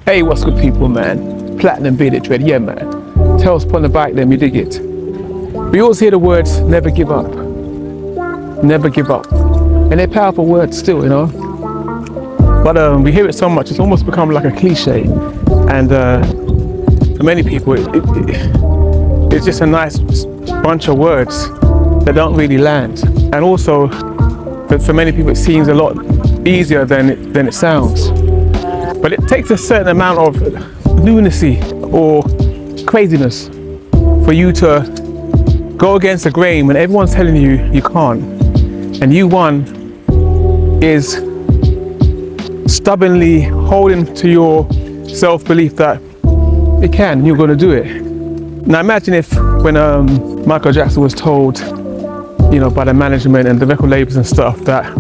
Hey, what's good people, man? Platinum Bearded Dread, yeah man. Tails upon the bike them, you dig it. We always hear the words, never give up. Never give up. And they're powerful words still, you know. But we hear it so much, it's almost become like a cliche. And for many people, it's just a nice bunch of words that don't really land. And also, for many people, it seems a lot easier than it sounds. But it takes a certain amount of lunacy or craziness for you to go against the grain when everyone's telling you you can't. And you, one, is stubbornly holding to your self-belief that you can, you're going to do it. Now imagine if when Michael Jackson was told, you know, by the management and the record labels and stuff that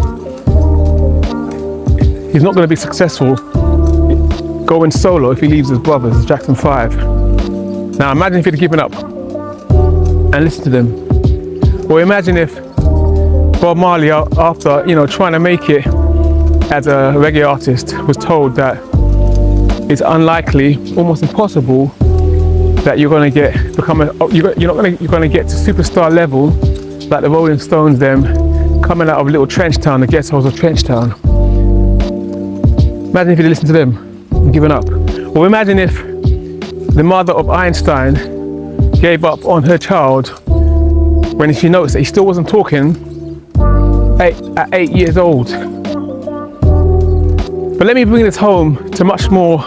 he's not going to be successful going solo if he leaves his brothers, Jackson 5. Now imagine if he'd given up and listened to them. Or imagine if Bob Marley, after, you know, trying to make it as a reggae artist, was told that it's unlikely, almost impossible, that you're going to get to superstar level like the Rolling Stones, them coming out of little trench town, the ghettos of Trench Town. Imagine if you'd listened to them and given up. Or imagine if the mother of Einstein gave up on her child when she noticed that he still wasn't talking at 8 years old. But let me bring this home to much more,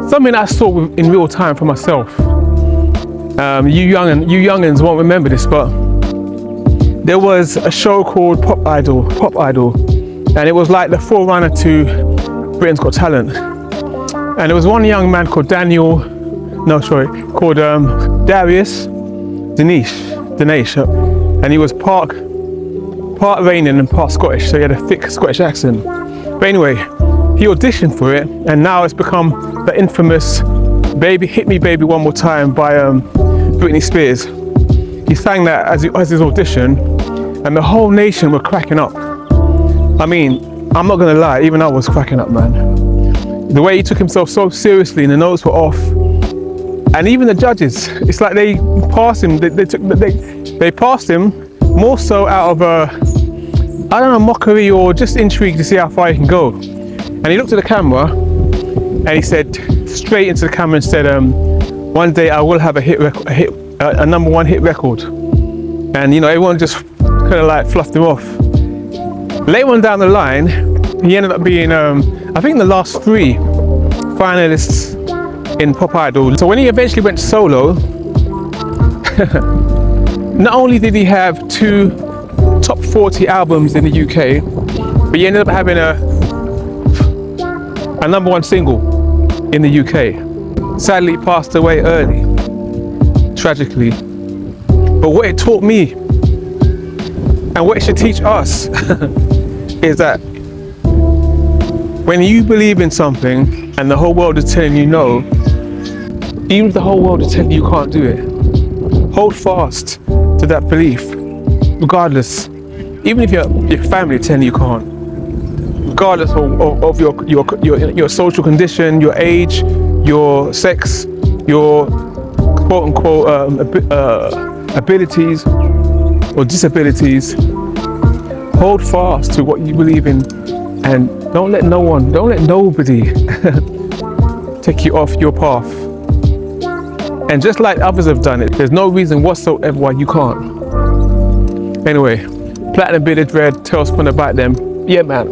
something I saw in real time for myself. You youngins won't remember this, but there was a show called Pop Idol, and it was like the forerunner to Britain's Got Talent. And there was one young man called Darius Dinesh, and he was part Iranian and part Scottish, so he had a thick Scottish accent. But anyway, he auditioned for it, and now it's become the infamous "Baby Hit Me Baby One More Time" by Britney Spears. He sang that as his audition, and the whole nation were cracking up. I mean, I'm not gonna lie, even I was cracking up, man. The way he took himself so seriously, and the notes were off. And even the judges, it's like they passed him. They passed him more so out of I don't know, mockery or just intrigue to see how far he can go. And he looked at the camera, and he said straight into the camera and said, "One day I will have a number one hit record." And you know, everyone just kind of like fluffed him off. Later on down the line, he ended up being, I think, the last 3 finalists in Pop Idol. So when he eventually went solo, not only did he have 2 top 40 albums in the UK, but he ended up having a number 1 single in the UK. Sadly, he passed away early, tragically. But what it taught me, and what it should teach us, is that when you believe in something and the whole world is telling you no, even if the whole world is telling you you can't do it, hold fast to that belief, regardless. Even if your family is telling you can't, regardless of your social condition, your age, your sex, your quote unquote abilities or disabilities, hold fast to what you believe in, and don't let nobody take you off your path. And just like others have done it, there's no reason whatsoever why you can't. Anyway, Platinum Bearded Dread, Tails upon the bike them. Yeah man.